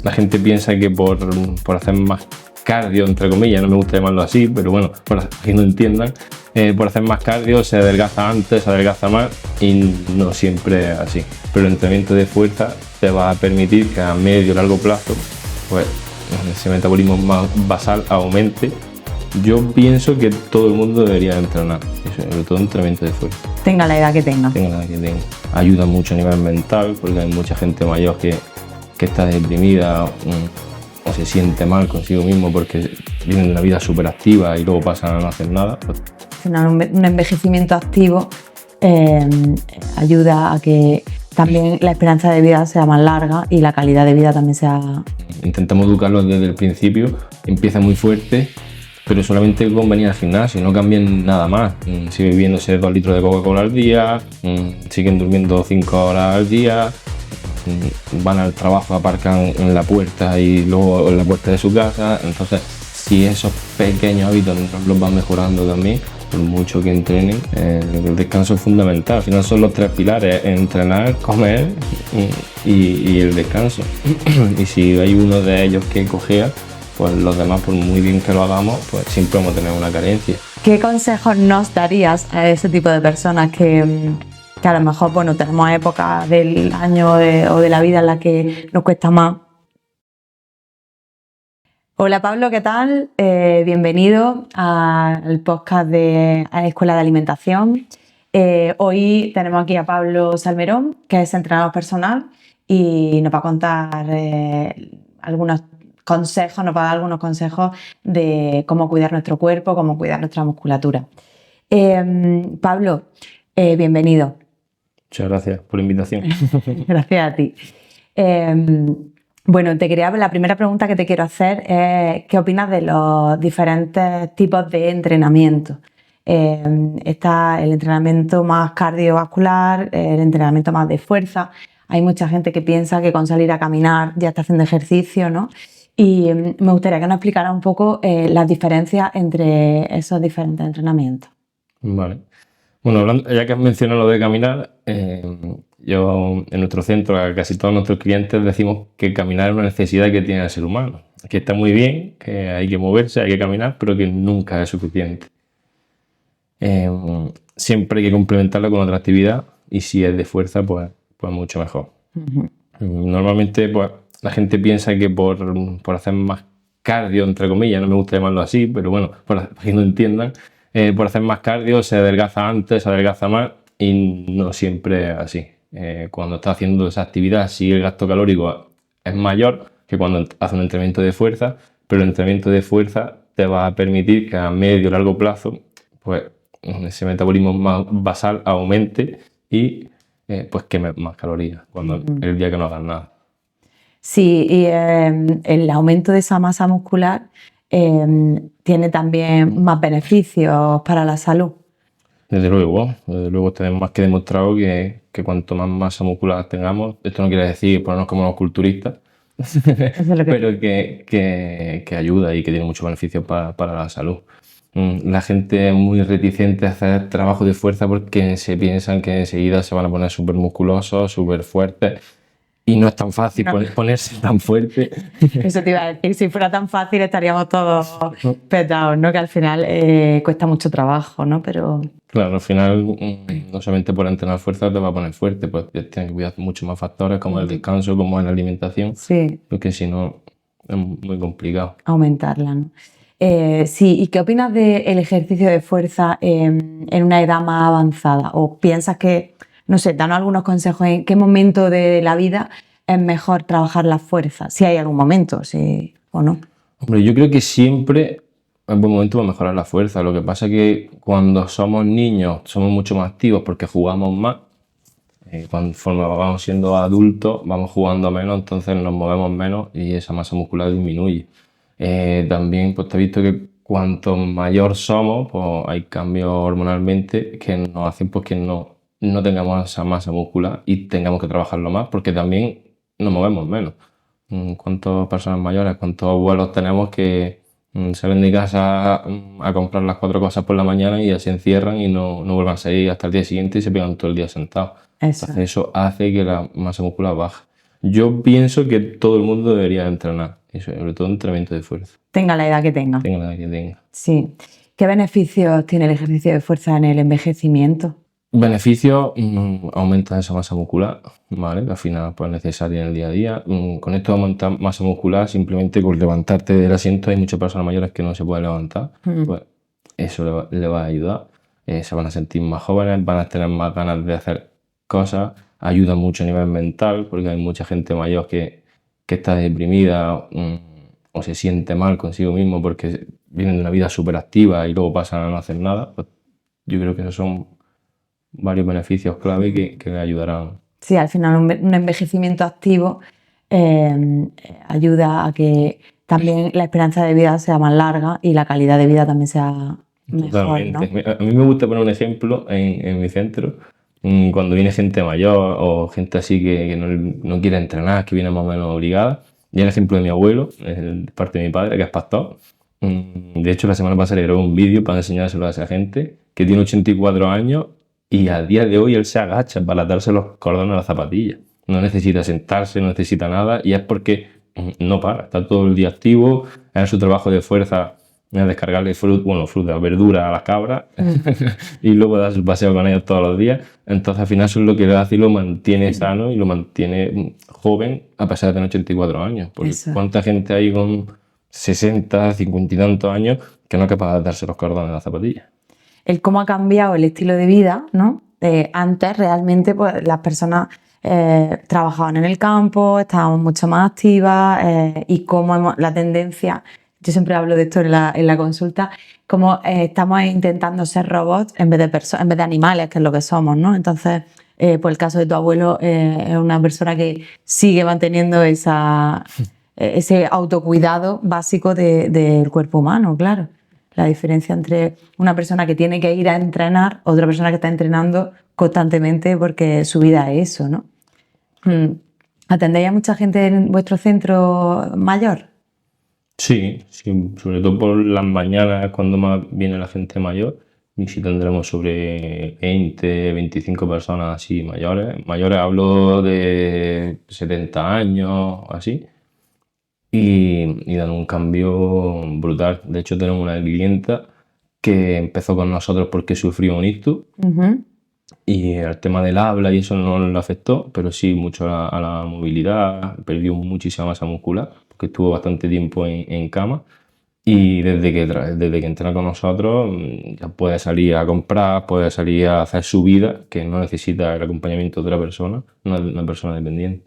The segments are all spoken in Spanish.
la gente piensa que por hacer más cardio, entre comillas, no me gusta llamarlo así, pero bueno, para que no entiendan, por hacer más cardio se adelgaza antes, se adelgaza más, y no siempre es así. Pero el entrenamiento de fuerza te va a permitir que a medio y largo plazo pues ese metabolismo más basal aumente. Yo pienso que todo el mundo debería entrenar, sobre todo entrenamiento de fuerza. Tenga la edad que tenga. Tenga la edad que tenga. Ayuda mucho a nivel mental, porque hay mucha gente mayor que está deprimida o se siente mal consigo mismo porque viven una vida súper activa y luego pasan a no hacer nada. Un envejecimiento activo ayuda a que también la esperanza de vida sea más larga y la calidad de vida también sea... Intentamos educarlos desde el principio, empieza muy fuerte, pero solamente con venir al gimnasio, no cambien nada más. Siguen bebiéndose 2 litros de Coca-Cola al día, siguen durmiendo 5 horas al día, van al trabajo, aparcan en la puerta y luego en la puerta de su casa. Entonces, si esos pequeños hábitos los van mejorando también, por mucho que entrenen, el descanso es fundamental. Al final son los 3 pilares: entrenar, comer y el descanso. Y si hay uno de ellos que cojea, pues los demás, por muy bien que lo hagamos, pues siempre vamos a tener una carencia. ¿Qué consejos nos darías a ese tipo de personas que a lo mejor, bueno, tenemos épocas del año o de la vida en la que nos cuesta más? Hola Pablo, ¿qué tal? Bienvenido al podcast de Escuela de Alimentación. Hoy tenemos aquí a Pablo Salmerón, que es entrenador personal y nos va a contar algunos consejos, nos va a dar algunos consejos de cómo cuidar nuestro cuerpo, cómo cuidar nuestra musculatura. Pablo, bienvenido. Muchas gracias por la invitación. Gracias a ti. Bueno, la primera pregunta que te quiero hacer es ¿qué opinas de los diferentes tipos de entrenamiento? Está el entrenamiento más cardiovascular, el entrenamiento más de fuerza. Hay mucha gente que piensa que con salir a caminar ya está haciendo ejercicio, ¿no? Y me gustaría que nos explicara un poco las diferencias entre esos diferentes entrenamientos. Vale. Bueno, ya que has mencionado lo de caminar, yo en nuestro centro, a casi todos nuestros clientes decimos que caminar es una necesidad que tiene el ser humano. Que está muy bien, que hay que moverse, hay que caminar, pero que nunca es suficiente. Siempre hay que complementarlo con otra actividad, y si es de fuerza, pues mucho mejor. Normalmente, pues la gente piensa que por hacer más cardio, entre comillas, no me gusta llamarlo así, pero bueno, para que no entiendan, por hacer más cardio se adelgaza antes, se adelgaza más, y no siempre es así. Cuando estás haciendo esa actividad, sí, el gasto calórico es mayor que cuando haces un entrenamiento de fuerza, pero el entrenamiento de fuerza te va a permitir que a medio y largo plazo pues ese metabolismo más basal aumente y pues quemes más calorías cuando el día que no hagas nada. Sí, y el aumento de esa masa muscular tiene también más beneficios para la salud. Desde luego tenemos más que demostrado que cuanto más masa muscular tengamos, esto no quiere decir ponernos como los culturistas, pero que ayuda y que tiene muchos beneficios para la salud. La gente es muy reticente a hacer trabajo de fuerza porque se piensan que enseguida se van a poner súper musculosos, súper fuertes. Y no es tan fácil ponerse tan fuerte. Eso te iba a decir, si fuera tan fácil estaríamos todos petados, ¿no? Que al final cuesta mucho trabajo, ¿no? Pero... Claro, al final no solamente por entrenar fuerza te va a poner fuerte, pues tienes que cuidar muchos más factores como el descanso, como la alimentación, sí, porque si no es muy complicado. Aumentarla, ¿no? Sí, ¿y qué opinas del ejercicio de fuerza en una edad más avanzada? ¿O piensas que, no sé, danos algunos consejos en qué momento de la vida es mejor trabajar la fuerza? Si hay algún momento, sí o no. Hombre, yo creo que siempre es buen momento para mejorar la fuerza. Lo que pasa es que cuando somos niños somos mucho más activos porque jugamos más. Conforme vamos siendo adultos vamos jugando menos, entonces nos movemos menos y esa masa muscular disminuye. También pues te he visto que cuanto mayor somos, pues hay cambios hormonalmente que nos hacen pues que no tengamos esa masa muscular y tengamos que trabajarlo más porque también nos movemos menos. ¿Cuántas personas mayores, cuántos abuelos tenemos que salen de casa a comprar las 4 cosas por la mañana y ya se encierran y no vuelvan a salir hasta el día siguiente y se pegan todo el día sentados? Entonces eso hace que la masa muscular baje. Yo pienso que todo el mundo debería entrenar, y sobre todo entrenamiento de fuerza, Tenga la edad que tenga. tenga la edad que tenga. Sí. ¿Qué beneficios tiene el ejercicio de fuerza en el envejecimiento? Beneficios, aumenta esa masa muscular, ¿vale? Que al final pues, es necesaria en el día a día. Con esto de aumentar masa muscular, simplemente con levantarte del asiento, hay muchas personas mayores que no se pueden levantar, pues eso le va a ayudar. Se van a sentir más jóvenes, van a tener más ganas de hacer cosas, ayuda mucho a nivel mental, porque hay mucha gente mayor que está deprimida o se siente mal consigo mismo porque vienen de una vida súper activa y luego pasan a no hacer nada. Pues, yo creo que esos son varios beneficios clave que le ayudarán. Sí, al final un envejecimiento activo ayuda a que también la esperanza de vida sea más larga y la calidad de vida también sea mejor, ¿no? Totalmente. A mí me gusta poner un ejemplo en mi centro, cuando viene gente mayor o gente así que no quiere entrenar, que viene más o menos obligada. Y el ejemplo de mi abuelo, parte de mi padre, que es pastor. De hecho, la semana pasada le grabé un vídeo para enseñárselo a esa gente, que tiene 84 años y a día de hoy él se agacha para atarse los cordones a las zapatillas. No necesita sentarse, no necesita nada y es porque no para, está todo el día activo, en su trabajo de fuerza, a descargarle fruta, verdura a las cabras y luego dar su paseo con ellos todos los días. Entonces al final eso es lo que le hace y lo mantiene sano y lo mantiene joven a pesar de tener 84 años. Porque Eso. cuánta gente hay con 60, 50 y tantos años que no es capaz de darse los cordones de las zapatillas. El cómo ha cambiado el estilo de vida, ¿no? Antes realmente pues, las personas trabajaban en el campo, estábamos mucho más activas y cómo la tendencia, yo siempre hablo de esto en la consulta, cómo estamos intentando ser robots en vez de animales, que es lo que somos, ¿no? Entonces, pues el caso de tu abuelo es una persona que sigue manteniendo ese autocuidado básico del cuerpo humano, claro. La diferencia entre una persona que tiene que ir a entrenar, otra persona que está entrenando constantemente porque su vida es eso, ¿no? ¿Atendéis a mucha gente en vuestro centro mayor? Sí, sobre todo por las mañanas es cuando más viene la gente mayor. Y sí tendremos sobre 20, 25 personas así mayores. Mayores hablo de 70 años, así. Y dan un cambio brutal. De hecho, tenemos una clienta que empezó con nosotros porque sufrió un ictus y el tema del habla y eso no le afectó, pero sí mucho a la movilidad, perdió muchísima masa muscular porque estuvo bastante tiempo en cama y desde que entrena con nosotros ya puede salir a comprar, puede salir a hacer su vida, que no necesita el acompañamiento de otra persona, una persona dependiente.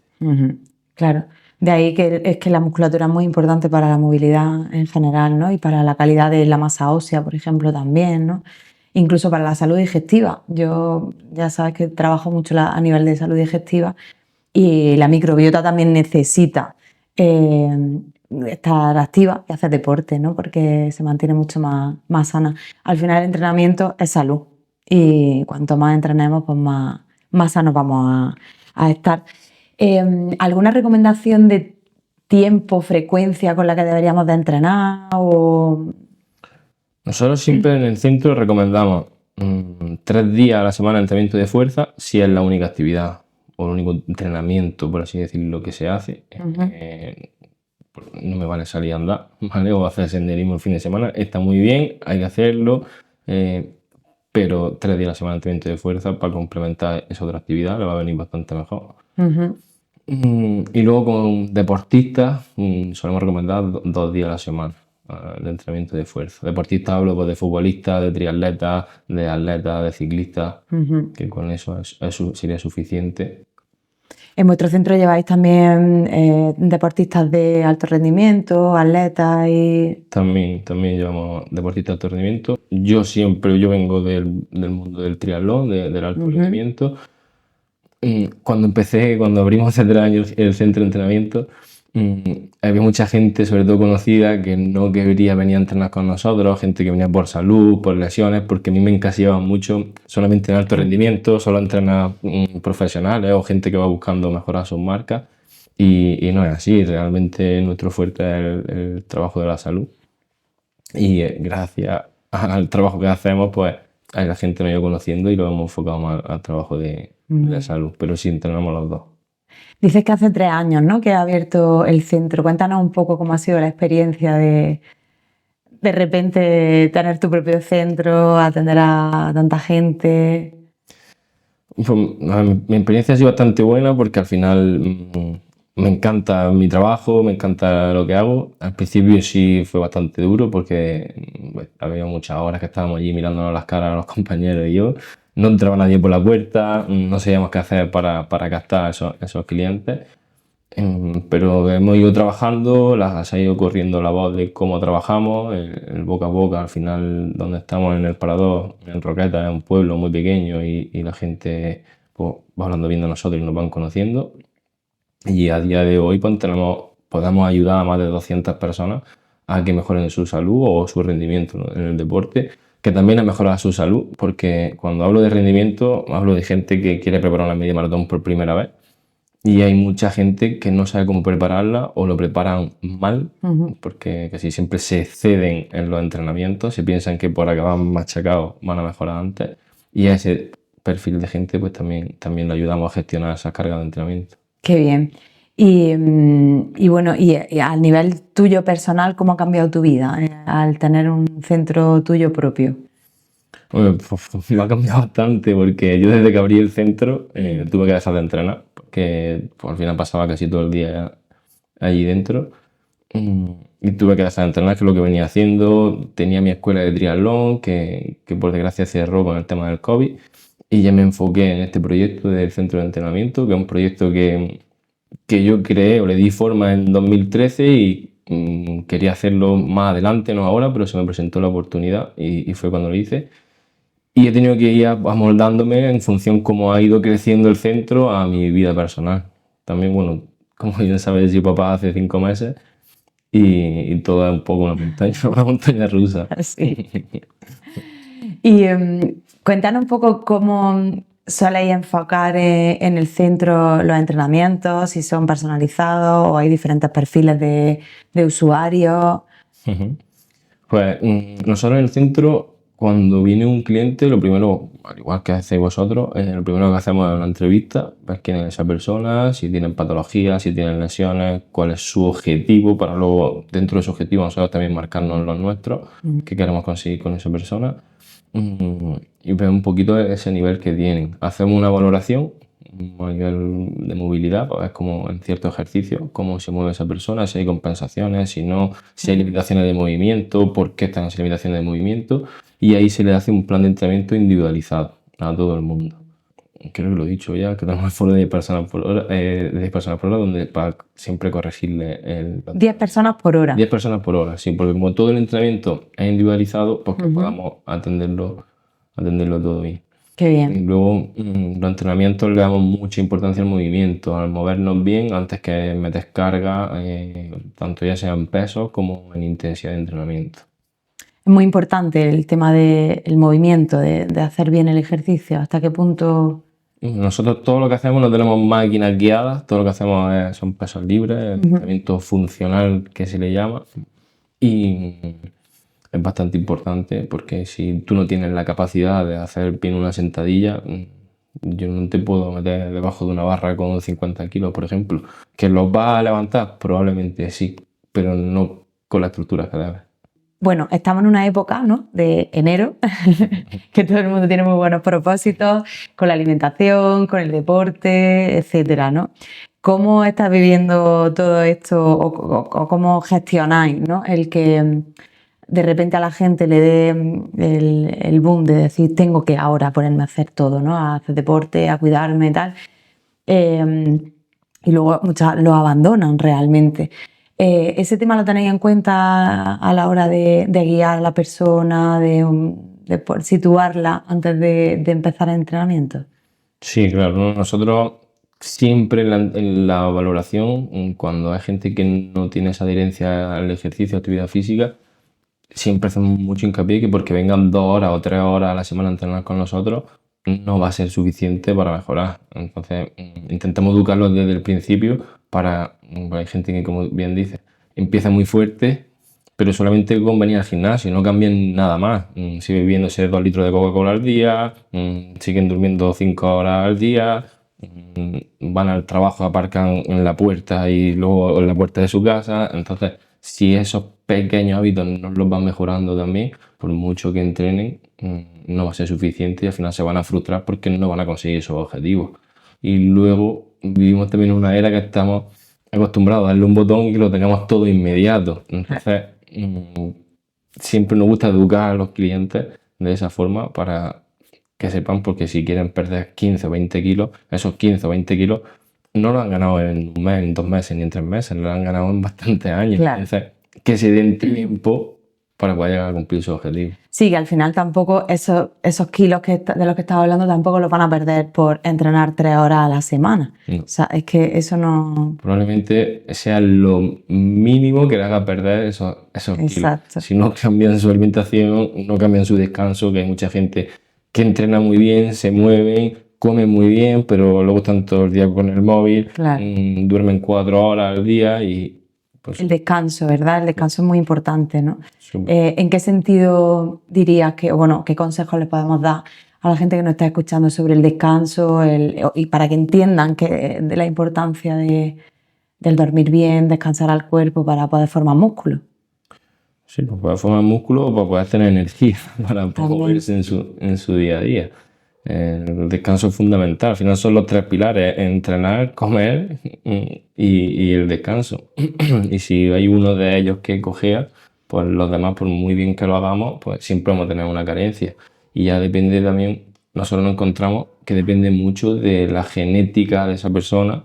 Claro, de ahí que es que la musculatura es muy importante para la movilidad en general, ¿no? Y para la calidad de la masa ósea, por ejemplo, también, ¿no? Incluso para la salud digestiva. Yo ya sabes que trabajo mucho a nivel de salud digestiva y la microbiota también necesita estar activa y hacer deporte, ¿no? Porque se mantiene mucho más sana. Al final el entrenamiento es salud y cuanto más entrenemos, pues más sanos vamos a estar. ¿Alguna recomendación de tiempo, frecuencia con la que deberíamos de entrenar? Nosotros siempre en el centro recomendamos 3 días a la semana de entrenamiento de fuerza si es la única actividad o el único entrenamiento, por así decirlo, que se hace. No me vale salir a andar, ¿vale? O hacer senderismo el fin de semana. Está muy bien, hay que hacerlo, pero 3 días a la semana de entrenamiento de fuerza para complementar esa otra actividad le va a venir bastante mejor. Y luego con deportistas solemos recomendar 2 días a la semana de entrenamiento de fuerza. Deportistas hablo pues, de futbolistas, de triatletas, de atletas, de ciclistas, que con eso sería suficiente. En vuestro centro lleváis también deportistas de alto rendimiento, atletas y... También llevamos deportistas de alto rendimiento. Yo vengo del mundo del triatlón, del alto rendimiento. Cuando abrimos hace 3 años el centro de entrenamiento, había mucha gente, sobre todo conocida, que no quería venir a entrenar con nosotros, gente que venía por salud, por lesiones, porque a mí me encasillaban mucho solamente en alto rendimiento, solo entrenar profesionales o gente que va buscando mejorar sus marcas. Y no es así, realmente nuestro fuerte es el trabajo de la salud. Y gracias al trabajo que hacemos, pues la gente nos ha ido conociendo y lo hemos enfocado más al trabajo de salud, pero sí entrenamos los dos. Dices que hace 3 años, ¿no?, que ha abierto el centro. Cuéntanos un poco cómo ha sido la experiencia de repente tener tu propio centro, atender a tanta gente. Pues, mi experiencia ha sido bastante buena porque al final me encanta mi trabajo, me encanta lo que hago. Al principio sí fue bastante duro porque pues, había muchas horas que estábamos allí mirándonos las caras a los compañeros y yo. No entraba nadie por la puerta, no sabíamos qué hacer para captar esos clientes. Pero hemos ido trabajando, se ha ido corriendo la voz de cómo trabajamos, el boca a boca. Al final, donde estamos en el Parador, en Roquetas, es un pueblo muy pequeño y la gente pues, va hablando bien de nosotros y nos van conociendo. Y a día de hoy pues, podemos ayudar a más de 200 personas a que mejoren su salud o su rendimiento, ¿no?, en el deporte, que también ha mejorado su salud, porque cuando hablo de rendimiento, hablo de gente que quiere preparar una media maratón por primera vez. Y hay mucha gente que no sabe cómo prepararla o lo preparan mal, porque casi siempre se exceden en los entrenamientos, se piensan que por acabar machacados van a mejorar antes. Y a ese perfil de gente pues también le ayudamos a gestionar esas cargas de entrenamiento. Qué bien. Y bueno, y al nivel tuyo personal, ¿cómo ha cambiado tu vida al tener un centro tuyo propio? Bueno, pues, me ha cambiado bastante porque yo desde que abrí el centro tuve que dejar de entrenar, porque pues, al final pasaba casi todo el día allí dentro. Y tuve que dejar de entrenar, que es lo que venía haciendo. Tenía mi escuela de triatlón, que por desgracia cerró con el tema del COVID. Y ya me enfoqué en este proyecto del centro de entrenamiento, que es un proyecto que yo creé o le di forma en 2013 y quería hacerlo más adelante, no ahora, pero se me presentó la oportunidad y fue cuando lo hice. Y he tenido que ir amoldándome en función cómo ha ido creciendo el centro a mi vida personal. También, bueno, como bien sabes, soy papá hace 5 meses y todo es un poco una montaña rusa. Sí. Y cuéntanos un poco cómo soléis enfocar en el centro los entrenamientos, si son personalizados o hay diferentes perfiles de usuarios. Pues nosotros en el centro, cuando viene un cliente, lo primero, al igual que hacéis vosotros, lo primero que hacemos es una entrevista, ver quién es esa persona, si tienen patologías, si tienen lesiones, cuál es su objetivo, para luego, dentro de su objetivo, nosotros también marcarnos los nuestros, qué queremos conseguir con esa persona, y ver un poquito ese nivel que tienen. Hacemos una valoración a nivel de movilidad, pues es como en ciertos ejercicios, cómo se mueve esa persona, si hay compensaciones, si no, si hay limitaciones de movimiento, por qué están esas limitaciones de movimiento, y ahí se le hace un plan de entrenamiento individualizado a todo el mundo. Creo que lo he dicho ya, que tenemos el foro de 10 personas por hora, donde para siempre corregirle 10 personas por hora. 10 personas por hora, sí, porque como todo el entrenamiento es individualizado, pues que podamos atenderlo todo bien. Qué Y bien. luego los entrenamientos le damos mucha importancia al movimiento, al movernos bien antes que meter carga, tanto ya sea en pesos como en intensidad de entrenamiento. Es muy importante el tema del movimiento, de hacer bien el ejercicio. ¿Hasta qué punto? Nosotros todo lo que hacemos no tenemos máquinas guiadas, todo lo que hacemos son pesos libres, entrenamiento funcional que se le llama. Y es bastante importante porque si tú no tienes la capacidad de hacer bien una sentadilla, yo no te puedo meter debajo de una barra con 50 kilos, por ejemplo. ¿Que los vas a levantar? Probablemente sí, pero no con la estructura que debes. Bueno, estamos en una época, ¿no?, de enero, que todo el mundo tiene muy buenos propósitos con la alimentación, con el deporte, etcétera, ¿no? ¿Cómo estás viviendo todo esto o cómo gestionáis, ¿no?, el que de repente a la gente le dé el boom de decir tengo que ahora ponerme a hacer todo, ¿no?, a hacer deporte, a cuidarme y tal, y luego muchas lo abandonan realmente? ¿Ese tema lo tenéis en cuenta a la hora de guiar a la persona, de situarla antes de empezar el entrenamiento? Sí, claro. Nosotros siempre en la valoración, cuando hay gente que no tiene esa adherencia al ejercicio, actividad física, siempre hacemos mucho hincapié que porque vengan 2 horas o 3 horas a la semana a entrenar con nosotros, no va a ser suficiente para mejorar. Entonces, intentamos educarlos desde el principio hay gente que, como bien dice, empieza muy fuerte, pero solamente con venir al gimnasio, no cambian nada más. Siguen bebiéndose 2 litros de Coca-Cola al día, siguen durmiendo 5 horas al día, van al trabajo, aparcan en la puerta y luego en la puerta de su casa. Entonces, si esos pequeños hábitos no los van mejorando también, por mucho que entrenen, no va a ser suficiente y al final se van a frustrar porque no van a conseguir esos objetivos. Y luego vivimos también en una era que estamos acostumbrados a darle un botón y que lo tengamos todo inmediato. Entonces, siempre nos gusta educar a los clientes de esa forma para que sepan, porque si quieren perder 15 o 20 kilos, esos 15 o 20 kilos no lo han ganado en un mes, en 2 meses, ni en 3 meses, lo han ganado en bastantes años. Claro. Entonces, que se den tiempo para poder llegar a cumplir su objetivo. Sí, que al final tampoco esos kilos de los que estaba hablando tampoco los van a perder por entrenar 3 horas a la semana. No. O sea, es que eso no... Probablemente sea lo mínimo que le haga perder esos kilos. Exacto. Si no cambian su alimentación, no cambian su descanso, que hay mucha gente que entrena muy bien, se mueven, comen muy bien, pero luego están todo el día con el móvil, Claro. duermen 4 horas al día y... Pues, El descanso, ¿verdad? El descanso es muy importante, ¿no? súper. ¿En qué sentido dirías que, bueno, qué consejos le podemos dar a la gente que nos está escuchando sobre el descanso y para que entiendan de la importancia del dormir bien, descansar al cuerpo para poder formar músculo? Sí, para poder formar músculo o para poder tener energía para También. moverse en su día a día. El descanso es fundamental. Al final son los 3 pilares: entrenar, comer y el descanso. Y si hay uno de ellos que cojea, pues los demás, por muy bien que lo hagamos, pues siempre vamos a tener una carencia. Y ya depende también, nosotros nos encontramos que depende mucho de la genética de esa persona,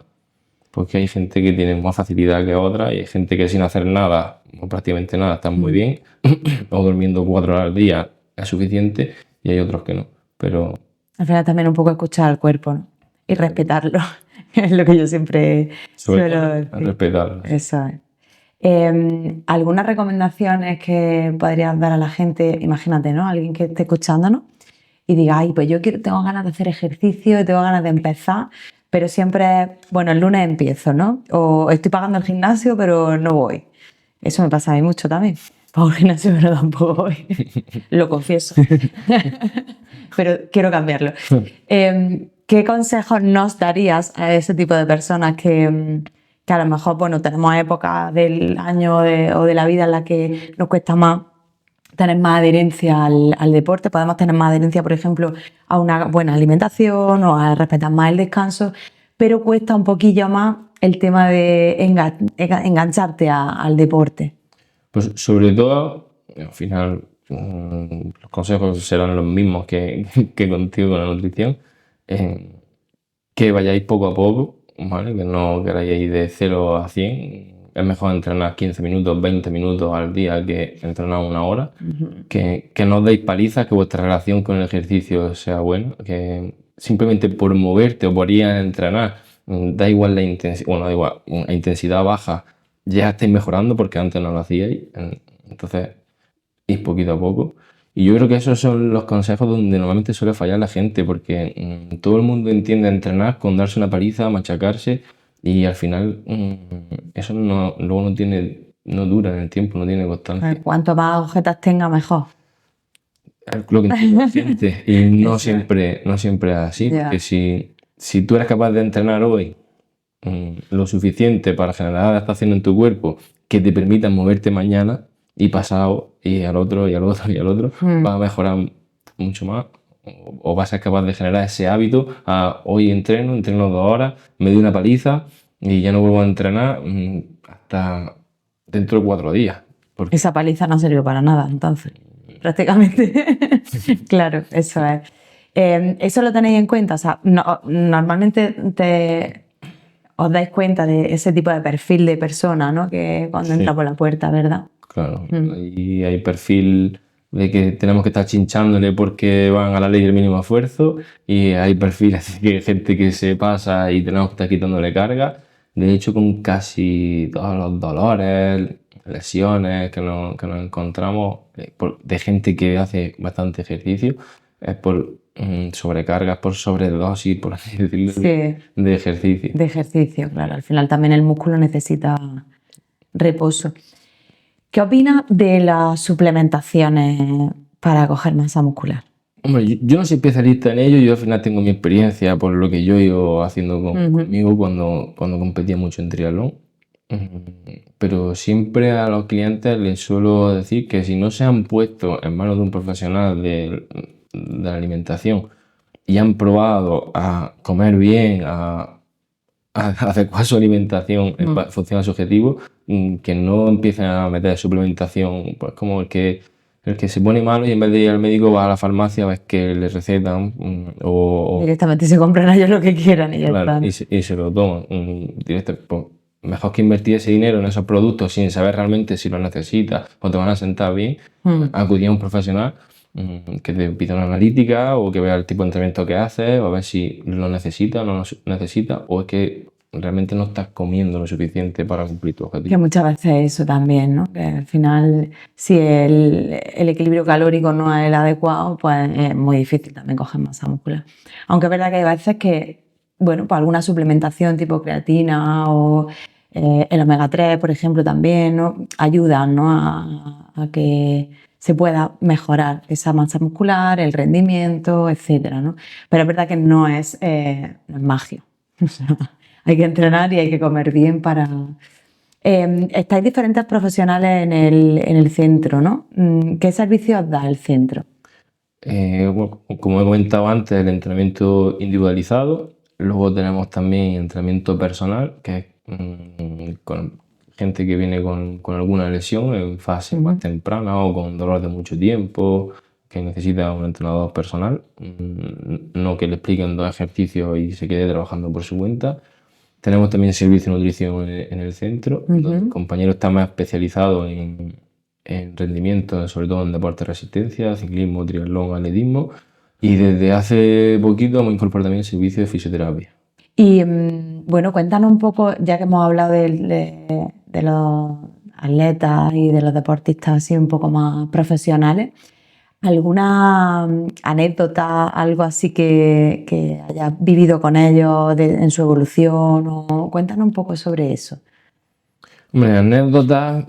porque hay gente que tiene más facilidad que otra y hay gente que sin hacer nada o prácticamente nada está muy bien, o durmiendo 4 horas al día es suficiente, y hay otros que no. Pero Al final también un poco escuchar al cuerpo, ¿no? Y respetarlo. Es lo que yo siempre sobre suelo todo decir. respetarlo. Eso es. ¿Algunas recomendaciones que podrías dar a la gente? Imagínate, ¿no? Alguien que esté escuchándonos y diga, ay, pues yo tengo ganas de hacer ejercicio, tengo ganas de empezar, pero siempre, bueno, el lunes empiezo, ¿no? O estoy pagando el gimnasio, pero no voy. Eso me pasa a mí mucho también. Pago el gimnasio, pero tampoco voy. Lo confieso. Pero quiero cambiarlo. ¿Qué consejos nos darías a ese tipo de personas que a lo mejor, bueno, tenemos épocas del año o de la vida en la que nos cuesta más tener más adherencia al deporte? Podemos tener más adherencia, por ejemplo, a una buena alimentación o a respetar más el descanso, pero cuesta un poquillo más el tema de engancharte al deporte. Pues sobre todo, al final, los consejos serán los mismos que contigo con la nutrición. Que vayáis poco a poco, ¿vale? Que no queráis ir de 0 a 100. Es mejor entrenar 15 minutos, 20 minutos al día que entrenar 1 hora. Que no os deis palizas, que vuestra relación con el ejercicio sea buena, que simplemente por moverte o por ir a entrenar, da igual la intensidad, bueno, da igual, a intensidad baja, ya estáis mejorando porque antes no lo hacíais. Entonces, ir poquito a poco. Y yo creo que esos son los consejos donde normalmente suele fallar la gente, porque todo el mundo entiende entrenar con darse una paliza, machacarse, y al final eso luego no dura en el tiempo, no tiene constancia. Cuanto más agujetas tenga, mejor. Es lo que entiende la gente, y no siempre es así, Ya. porque si tú eres capaz de entrenar hoy lo suficiente para generar adaptación en tu cuerpo que te permita moverte mañana y pasado y al otro y al otro y al otro, vas a mejorar mucho más, o vas a ser capaz de generar ese hábito hoy entreno 2 horas, me doy una paliza y ya no vuelvo a entrenar hasta dentro de 4 días. Porque Esa paliza no sirvió para nada, entonces, prácticamente. Claro, eso es. Eso lo tenéis en cuenta. O sea, normalmente os dais cuenta de ese tipo de perfil de persona, ¿no? Que cuando entra por la puerta, ¿verdad? Claro, y hay perfil de que tenemos que estar chinchándole porque van a la ley del mínimo esfuerzo, y hay perfiles de gente que se pasa y tenemos que estar quitándole carga. De hecho, con casi todos los dolores, lesiones que nos encontramos de gente que hace bastante ejercicio, es por sobrecargas, por sobredosis, por así decirlo, Sí. de ejercicio. De ejercicio, claro. Al final también el músculo necesita reposo. ¿Qué opinas de las suplementaciones para coger masa muscular? Hombre, yo no soy especialista en ello, yo al final tengo mi experiencia por lo que yo he ido haciendo conmigo cuando competía mucho en triatlón. Pero siempre a los clientes les suelo decir que si no se han puesto en manos de un profesional de la alimentación y han probado a comer bien, a adecuar su alimentación en función a su objetivo, que no empiecen a meter suplementación, pues como el que se pone malo y en vez de ir al médico va a la farmacia, ves que le recetan Directamente se compran ellos lo que quieran y ya claro, está. y se lo toman pues, mejor que invertir ese dinero en esos productos sin saber realmente si los necesitas o te van a sentar bien, acudir a un profesional que te pida una analítica o que vea el tipo de entrenamiento que haces o a ver si lo necesitas o no lo necesitas o es que realmente no estás comiendo lo suficiente para cumplir tu objetivo. Que muchas veces eso también, ¿no? Que al final, si el equilibrio calórico no es el adecuado, pues es muy difícil también coger masa muscular. Aunque es verdad que hay veces que, bueno, pues alguna suplementación tipo creatina o el omega 3, por ejemplo, también, ¿no? Ayudan, ¿no? a que se pueda mejorar esa masa muscular, el rendimiento, etcétera, ¿no? Pero es verdad que no es magia. O sea, hay que entrenar y hay que comer bien para... estáis diferentes profesionales en el centro, ¿no? ¿Qué servicios da el centro? Bueno, como he comentado antes, el entrenamiento individualizado. Luego tenemos también entrenamiento personal, que es con gente que viene con alguna lesión en fase más temprana o con dolor de mucho tiempo, que necesita un entrenador personal, no que le expliquen dos ejercicios y se quede trabajando por su cuenta. Tenemos también servicio de nutrición en el centro, donde el compañero está más especializado en rendimiento, sobre todo en deporte de resistencia, ciclismo, triatlón, atletismo. Y desde hace poquito hemos incorporado también el servicio de fisioterapia. Y bueno, cuéntanos un poco, ya que hemos hablado de los atletas y de los deportistas así un poco más profesionales, ¿alguna anécdota, algo así que hayas vivido con ellos en su evolución? O cuéntanos un poco sobre eso. Hombre, anécdotas.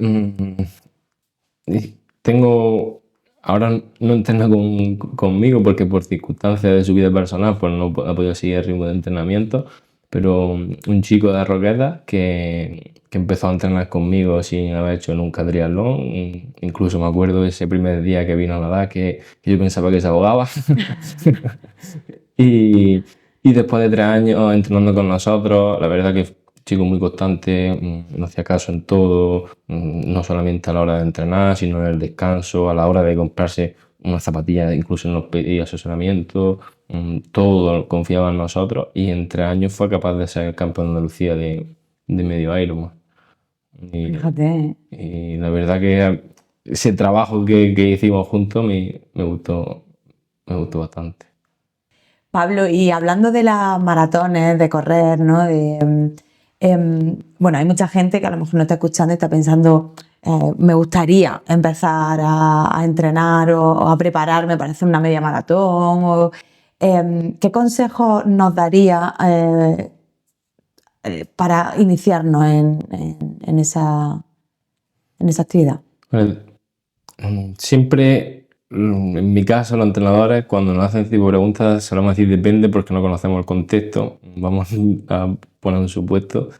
Tengo. Ahora no entrena conmigo porque por circunstancias de su vida personal pues no ha podido seguir el ritmo de entrenamiento. Pero un chico de Roquetas que empezó a entrenar conmigo sin haber hecho nunca triatlón. Incluso me acuerdo de ese primer día que vino a nadar que yo pensaba que se ahogaba. Y, y después de 3 años entrenando con nosotros, la verdad que chico muy constante, no hacía caso en todo, no solamente a la hora de entrenar, sino en el descanso, a la hora de comprarse unas zapatillas, incluso en los pedidos de asesoramiento, todo confiaba en nosotros y en 3 años fue capaz de ser el campeón de Andalucía de medio Ironman. Y, Fíjate. y la verdad que ese trabajo que hicimos juntos me gustó bastante. Pablo, y hablando de las maratones, de correr, ¿no? Bueno, hay mucha gente que a lo mejor no está escuchando y está pensando, me gustaría empezar a entrenar o a prepararme para hacer una media maratón. ¿Qué consejos nos daría para iniciarnos en esa actividad? Pues, siempre, en mi caso, los entrenadores, cuando nos hacen este tipo de preguntas, solemos decir depende porque no conocemos el contexto. Vamos a poner un supuesto.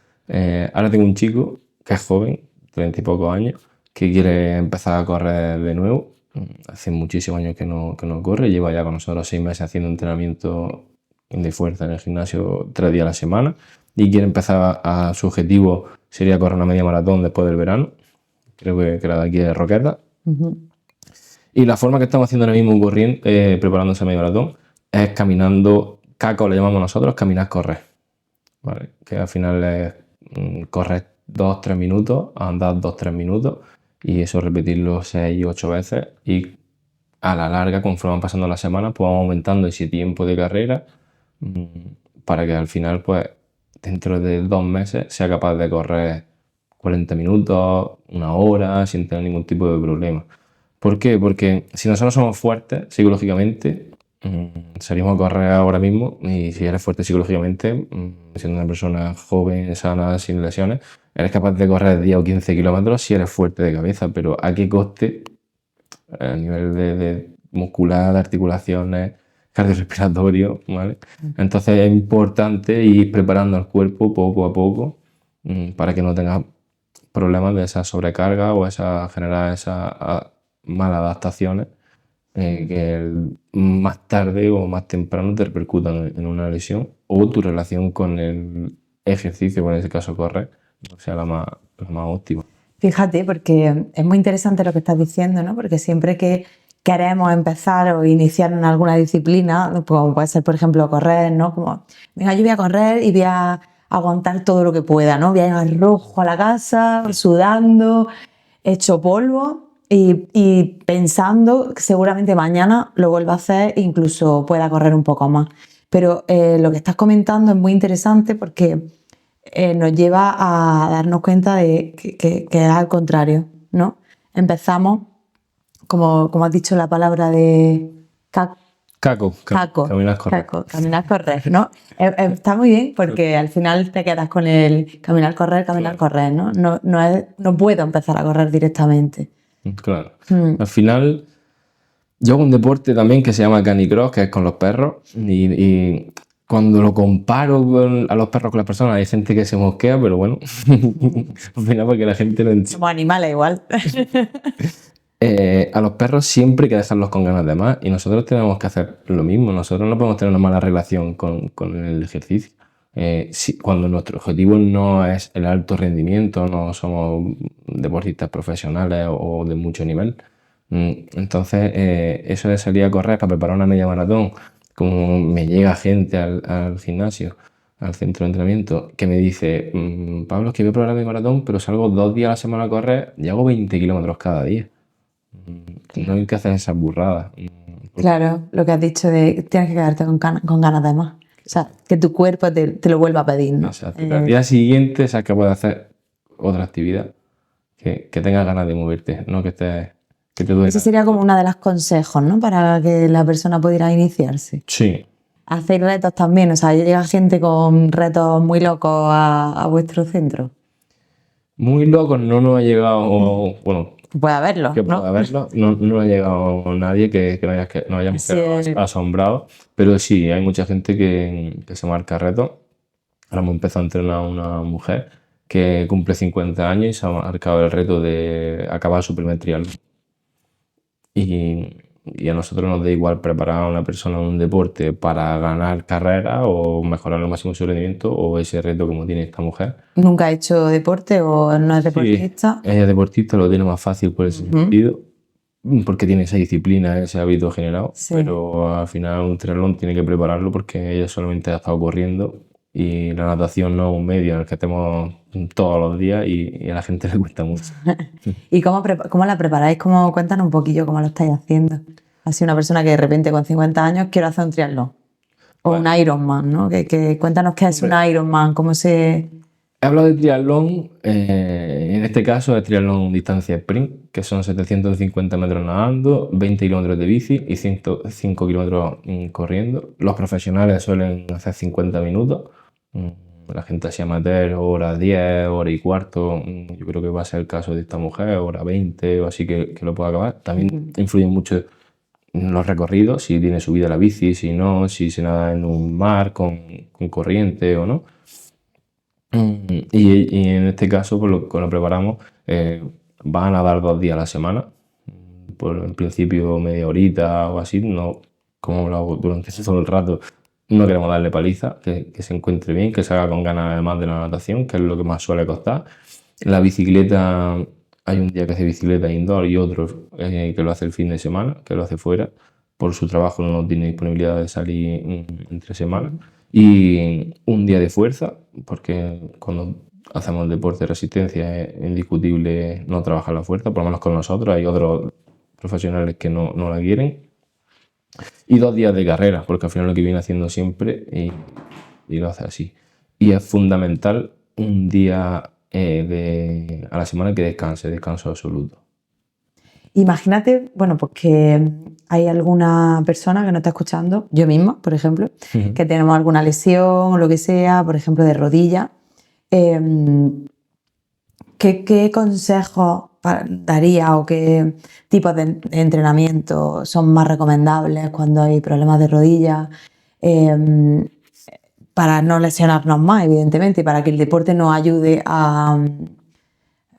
Ahora tengo un chico que es joven, 30 y pocos años, que quiere empezar a correr de nuevo. Hace muchísimos años que no corre, lleva ya con nosotros 6 meses haciendo entrenamiento de fuerza en el gimnasio 3 días a la semana y quiere empezar su objetivo sería correr una media maratón después del verano. Creo que era de aquí de Roquetas. Y la forma que estamos haciendo ahora mismo corriendo, preparando ese medio maratón es caminando, caco le llamamos nosotros, caminar, correr. ¿Vale? Que al final es correr 2-3 minutos, andar 2-3 minutos y eso repetirlo 6-8 veces y a la larga, conforme van pasando las semanas, pues vamos aumentando ese tiempo de carrera para que al final, pues dentro de 2 meses, sea capaz de correr 40 minutos, 1 hora, sin tener ningún tipo de problema. ¿Por qué? Porque si nosotros somos fuertes psicológicamente, salimos a correr ahora mismo y si eres fuerte psicológicamente, siendo una persona joven, sana, sin lesiones, eres capaz de correr 10 o 15 kilómetros si eres fuerte de cabeza, pero ¿a qué coste? A nivel muscular, de articulaciones, cardiorrespiratorio, ¿vale? Entonces es importante ir preparando el cuerpo poco a poco para que no tengas problemas de esa sobrecarga o generar esas malas adaptaciones que más tarde o más temprano te repercutan en una lesión o tu relación con el ejercicio, en ese caso correr, no sea la más óptima. Fíjate, porque es muy interesante lo que estás diciendo, ¿no? Porque siempre que queremos empezar o iniciar en alguna disciplina, como puede ser, por ejemplo, correr, ¿no? Como, venga, yo voy a correr y voy a aguantar todo lo que pueda, ¿no? Voy a llegar rojo a la casa, sudando, hecho polvo y pensando que seguramente mañana lo vuelva a hacer e incluso pueda correr un poco más. Pero lo que estás comentando es muy interesante porque nos lleva a darnos cuenta de que es al contrario, ¿no? Empezamos, como has dicho la palabra de Caco. Caminar, correr. Caminar, correr, ¿no? Está muy bien porque al final te quedas con el caminar, correr, ¿no? No puedo empezar a correr directamente. Claro. Al final, yo hago un deporte también que se llama canicross, que es con los perros, y cuando lo comparo a los perros con las personas, hay gente que se mosquea, pero bueno, al final para que la gente lo entienda. Somos animales igual. A los perros siempre hay que dejarlos con ganas de más y nosotros tenemos que hacer lo mismo. Nosotros no podemos tener una mala relación con el ejercicio. Cuando nuestro objetivo no es el alto rendimiento, no somos deportistas profesionales o de mucho nivel. Entonces, eso de salir a correr para preparar una media maratón, como me llega gente al gimnasio, al centro de entrenamiento, que me dice, Pablo, es que voy a preparar mi maratón, pero salgo 2 días a la semana a correr y hago 20 kilómetros cada día. No hay que hacer esas burradas. Claro, lo que has dicho de tienes que quedarte con ganas de más. O sea, que tu cuerpo te lo vuelva a pedir, ¿no? O sea, al día siguiente seas capaz de hacer otra actividad que tengas ganas de moverte, no que te duele. Ese sería como una de los consejos, ¿no? Para que la persona pudiera iniciarse. Sí. Hacéis retos también, o sea, llega gente con retos muy locos a vuestro centro. Muy locos no nos ha llegado, bueno, Puede haberlo, que ¿no? pueda haberlo, no ha llegado nadie que nos hayamos Sí. quedado asombrados, pero sí, hay mucha gente que se marca retos. Ahora hemos empezado a entrenar a una mujer que cumple 50 años y se ha marcado el reto de acabar su primer triatlón. Y a nosotros nos da igual preparar a una persona en un deporte para ganar carrera o mejorar al máximo su rendimiento o ese reto como tiene esta mujer. ¿Nunca ha hecho deporte o no es deportista? Sí, ella es deportista, lo tiene más fácil por ese sentido, porque tiene esa disciplina, ese hábito generado, Sí. pero al final un triatlón tiene que prepararlo porque ella solamente ha estado corriendo y la natación no es un medio en el que estemos todos los días y a la gente le cuesta mucho. ¿Y cómo la preparáis? Cuéntanos un poquillo cómo lo estáis haciendo. Así una persona que de repente con 50 años quiere hacer un triatlón. O un Ironman, ¿no? Cuéntanos qué es un Ironman, cómo se... He hablado de triatlón, en este caso es triatlón distancia sprint, que son 750 metros nadando, 20 kilómetros de bici y 105 kilómetros corriendo. Los profesionales suelen hacer 50 minutos, la gente así amateur, hora 10, hora y cuarto, yo creo que va a ser el caso de esta mujer, hora 20 o así que lo pueda acabar. También influye mucho los recorridos, si tiene subida la bici, si no, si se nada en un mar con corriente o no. Y en este caso, pues lo preparamos, van a dar 2 días a la semana, por en principio media horita o así, no, como lo hago durante todo el rato, no queremos darle paliza, que se encuentre bien, que se haga con ganas además de la natación, que es lo que más suele costar. La bicicleta, hay un día que hace bicicleta indoor y otro que lo hace el fin de semana, que lo hace fuera, por su trabajo no tiene disponibilidad de salir entre semanas. Y un día de fuerza, porque cuando hacemos deporte de resistencia es indiscutible no trabajar la fuerza, por lo menos con nosotros, hay otros profesionales que no la quieren. Y 2 días de carrera, porque al final lo que viene haciendo siempre y lo hace así. Y es fundamental un día a la semana que descanso absoluto. Imagínate, bueno, pues que hay alguna persona que nos está escuchando, yo misma, por ejemplo, que tenemos alguna lesión o lo que sea, por ejemplo, de rodilla. ¿Qué consejos daría o qué tipos de entrenamiento son más recomendables cuando hay problemas de rodillas, para no lesionarnos más, evidentemente, y para que el deporte nos ayude a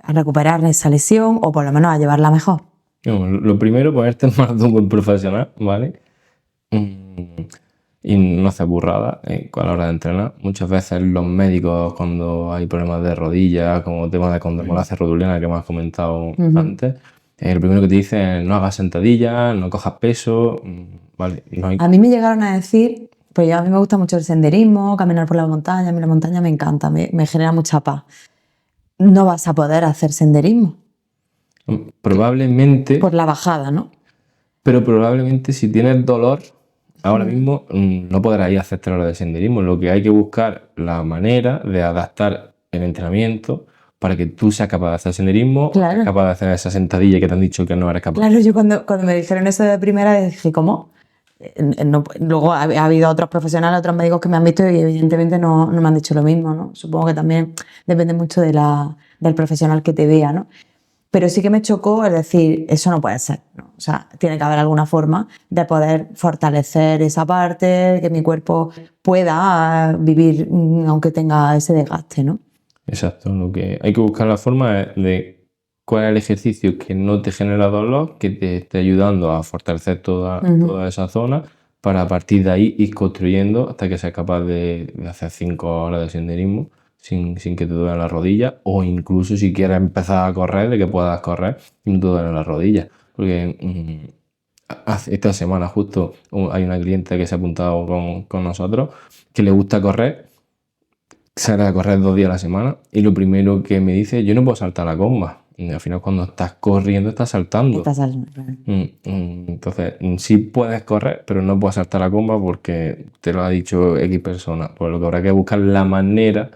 recuperar esa lesión o por lo menos a llevarla mejor? No, lo primero, ponerte en manos de un buen profesional, ¿vale? Y no hacer burradas a la hora de entrenar. Muchas veces los médicos, cuando hay problemas de rodillas, como temas de condromalácia rotuliana que me has comentado antes, lo primero que te dicen es no hagas sentadillas, no cojas peso, ¿vale? No hay... A mí me llegaron a decir, pues a mí me gusta mucho el senderismo, caminar por la montaña, a mí la montaña me encanta, me genera mucha paz. No vas a poder hacer senderismo. Probablemente... Por la bajada, ¿no? Pero probablemente si tienes dolor, ahora mismo no podrás ir a hacer 3 horas de senderismo. Lo que hay que buscar la manera de adaptar el entrenamiento para que tú seas capaz de hacer senderismo, Claro. seas capaz de hacer esa sentadilla que te han dicho que no eres capaz. Claro, yo cuando me dijeron eso de primera dije, ¿cómo? Luego ha habido otros profesionales, otros médicos que me han visto y evidentemente no me han dicho lo mismo, ¿no? Supongo que también depende mucho del profesional que te vea, ¿no? Pero sí que me chocó el decir, eso no puede ser, ¿no? O sea, tiene que haber alguna forma de poder fortalecer esa parte, que mi cuerpo pueda vivir aunque tenga ese desgaste, ¿no? Exacto, lo que hay que buscar la forma de cuál es el ejercicio que no te genera dolor, que te esté ayudando a fortalecer toda esa zona, para a partir de ahí ir construyendo hasta que seas capaz de hacer 5 horas de senderismo sin que te duelen las rodillas, o incluso si quieres empezar a correr, de que puedas correr y no te duelen las rodillas. Porque esta semana justo hay una cliente que se ha apuntado con nosotros, que le gusta correr, sale a correr 2 días a la semana y lo primero que me dice, yo no puedo saltar la comba. Y al final cuando estás corriendo estás saltando. Claro. Entonces, sí puedes correr, pero no puedes saltar la comba porque te lo ha dicho X persona. Por lo que habrá que buscar la manera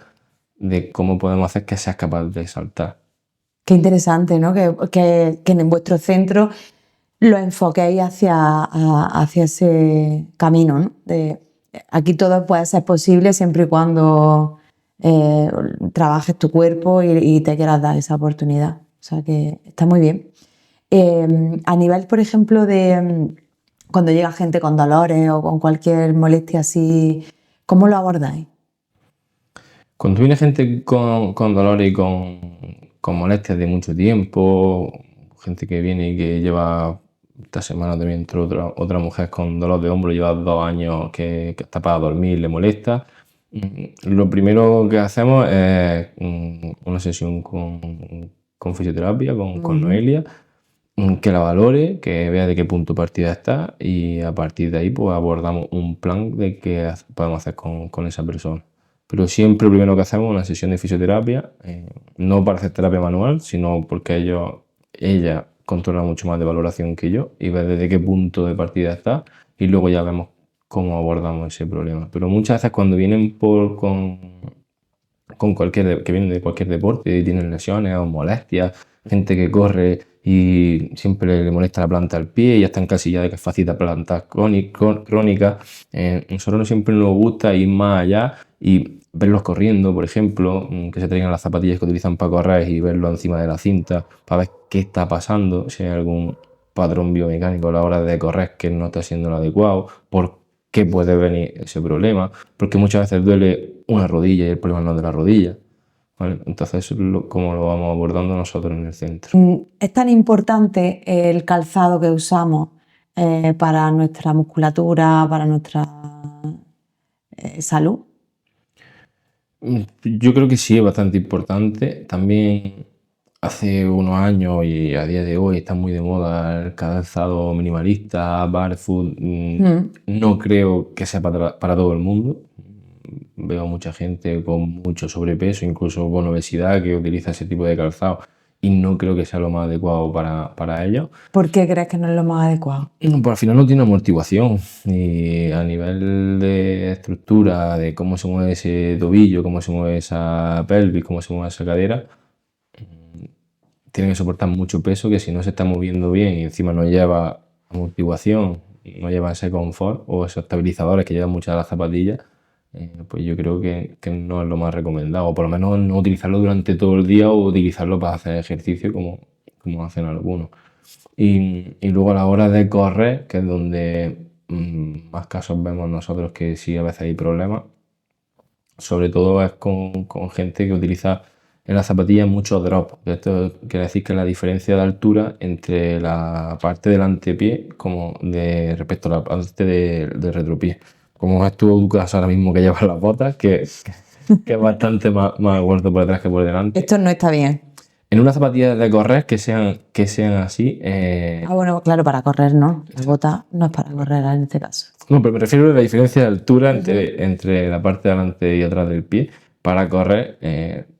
de cómo podemos hacer que seas capaz de saltar. Qué interesante, ¿no? Que en vuestro centro lo enfoquéis hacia ese camino, ¿no? Aquí todo puede ser posible siempre y cuando trabajes tu cuerpo y te quieras dar esa oportunidad. O sea que está muy bien. A nivel, por ejemplo, de cuando llega gente con dolores o con cualquier molestia así, ¿cómo lo abordáis? Cuando viene gente con dolores y con molestias de mucho tiempo, gente que viene y que lleva, esta semana también entró otra mujer con dolor de hombro, lleva 2 años que está para dormir, le molesta. Lo primero que hacemos es una sesión con fisioterapia, con Noelia, que la valore, que vea de qué punto de partida está y a partir de ahí pues abordamos un plan de qué podemos hacer con esa persona. Pero siempre lo primero que hacemos es una sesión de fisioterapia, no para hacer terapia manual, sino porque ella controla mucho más de valoración que yo y ve desde qué punto de partida está y luego ya vemos cómo abordamos ese problema. Pero muchas veces cuando vienen que vienen de cualquier deporte y tienen lesiones o molestias, gente que corre y siempre le molesta la planta del pie y ya está encasillada de que es fácil de plantar crónica. Nosotros siempre nos gusta ir más allá y verlos corriendo, por ejemplo, que se traigan las zapatillas que utilizan para correr y verlo encima de la cinta para ver qué está pasando, si hay algún patrón biomecánico a la hora de correr que no está siendo lo adecuado, por qué puede venir ese problema, porque muchas veces duele una rodilla y el problema no es de la rodilla. ¿Vale? Entonces eso es como lo vamos abordando nosotros en el centro. ¿Es tan importante el calzado que usamos para nuestra musculatura, para nuestra salud? Yo creo que sí, es bastante importante. También hace unos años y a día de hoy está muy de moda el calzado minimalista, barefoot. No creo que sea para todo el mundo. Veo mucha gente con mucho sobrepeso, incluso con obesidad, que utiliza ese tipo de calzado y no creo que sea lo más adecuado para ellos. ¿Por qué crees que no es lo más adecuado? Pues al final no tiene amortiguación y a nivel de estructura, de cómo se mueve ese tobillo, cómo se mueve esa pelvis, cómo se mueve esa cadera, tiene que soportar mucho peso que si no se está moviendo bien y encima no lleva amortiguación, no lleva ese confort o esos estabilizadores que llevan muchas de las zapatillas, pues yo creo que no es lo más recomendado, o por lo menos no utilizarlo durante todo el día o utilizarlo para hacer ejercicio como como hacen algunos. Y luego a la hora de correr, que es donde más casos vemos nosotros que sí a veces hay problemas, sobre todo es con gente que utiliza en las zapatillas mucho drop. Esto quiere decir que la diferencia de altura entre la parte del antepié como respecto a la parte del retropié. Como es tu caso ahora mismo que llevas las botas, que es bastante más gordo por detrás que por delante. Esto no está bien. En unas zapatillas de correr que sean así. Bueno, claro, para correr no. La bota no es para correr en este caso. No, pero me refiero a la diferencia de altura entre la parte de delante y atrás del pie. Para correr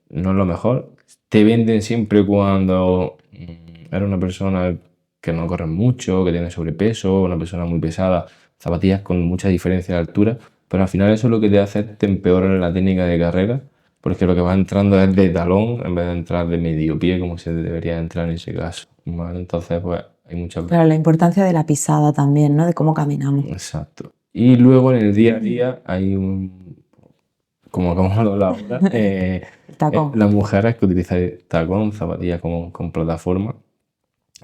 no es lo mejor. Te venden siempre cuando eres una persona que no corre mucho, que tiene sobrepeso, una persona muy pesada, zapatillas con mucha diferencia de altura, pero al final eso lo que te hace es te empeorar la técnica de carrera, porque lo que vas entrando es de talón en vez de entrar de medio pie, como se debería entrar en ese caso, ¿vale? Entonces, pues hay muchas veces. Claro, la importancia de la pisada también, ¿no? De cómo caminamos. Exacto. Y luego en el día a día hay como acabamos de hablar ahora, Tacón. las mujeres que utilizan tacón, zapatillas con plataforma,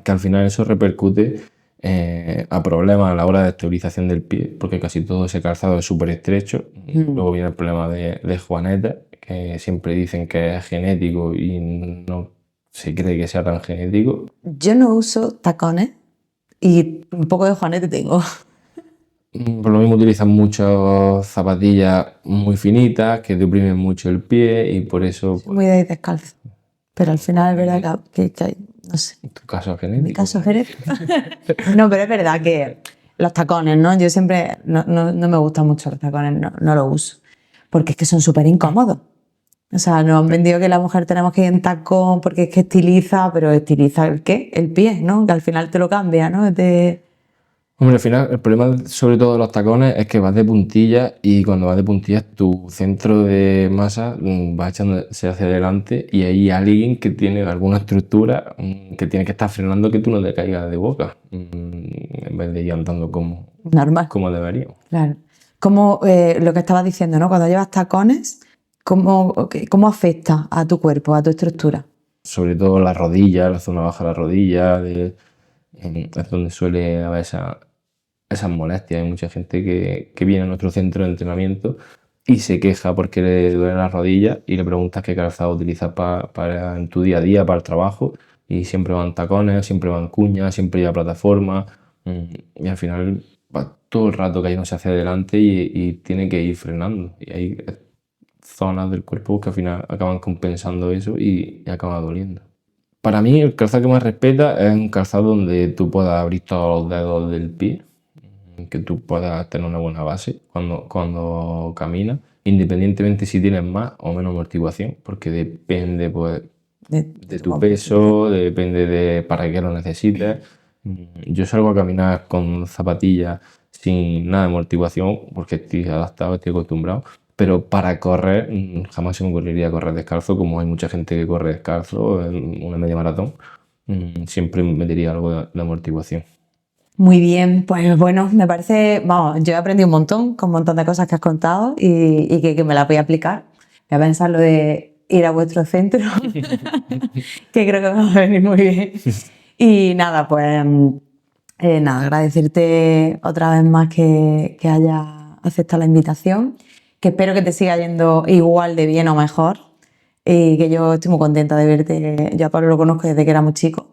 que al final eso repercute a problemas a la hora de estabilización del pie, porque casi todo ese calzado es súper estrecho. Luego viene el problema de Juanete, que siempre dicen que es genético y no se cree que sea tan genético. Yo no uso tacones y un poco de Juanete tengo. Por lo mismo utilizan muchas zapatillas muy finitas que te oprimen mucho el pie y por eso... Soy muy de ir descalzo. Pero al final es verdad que hay, no sé. En tu caso es En genético. mi caso es genético. No, pero es verdad que los tacones, ¿no? Yo siempre no me gustan mucho los tacones, no los uso. Porque es que son súper incómodos. O sea, nos han vendido que la mujer tenemos que ir en tacón porque es que estiliza, pero estiliza ¿el qué? El pie, ¿no? Que al final te lo cambia, ¿no? Hombre, al final el problema sobre todo de los tacones es que vas de puntillas y cuando vas de puntillas tu centro de masa va echándose hacia adelante y hay alguien que tiene alguna estructura que tiene que estar frenando que tú no te caigas de boca en vez de ir andando Normal. como deberíamos. Claro. Como lo que estabas diciendo, ¿no? Cuando llevas tacones, ¿cómo afecta a tu cuerpo, a tu estructura? Sobre todo la rodilla, la zona baja de la rodilla, es donde suele haber esas molestias. Hay mucha gente que viene a nuestro centro de entrenamiento y se queja porque le duelen las rodillas y le preguntas qué calzado utilizas para en tu día a día, para el trabajo, y siempre van tacones, siempre van cuñas, siempre lleva plataforma y al final va todo el rato cayéndose hacia adelante y tiene que ir frenando. Y hay zonas del cuerpo que al final acaban compensando eso y acaba doliendo. Para mí el calzado que más respeta es un calzado donde tú puedas abrir todos los dedos del pie, que tú puedas tener una buena base cuando caminas, independientemente si tienes más o menos amortiguación, porque depende pues, de tu peso, depende de para qué lo necesites. Yo salgo a caminar con zapatillas sin nada de amortiguación porque estoy adaptado, estoy acostumbrado. Pero para correr, jamás se me ocurriría correr descalzo, como hay mucha gente que corre descalzo en una media maratón. Siempre metería algo de amortiguación. Muy bien, pues bueno, me parece, vamos, yo he aprendido un montón con un montón de cosas que has contado y que me las voy a aplicar. Voy a pensar lo de ir a vuestro centro, que creo que me va a venir muy bien. Y nada, pues nada, agradecerte otra vez más que hayas aceptado la invitación, que espero que te siga yendo igual de bien o mejor y que yo estoy muy contenta de verte. Yo a Pablo lo conozco desde que era muy chico.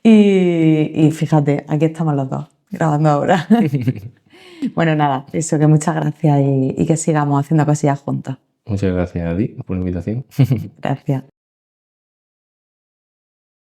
Y fíjate, aquí estamos los dos, grabando ahora. Bueno, nada, eso, que muchas gracias y que sigamos haciendo cosillas juntos. Muchas gracias a ti por la invitación. Gracias.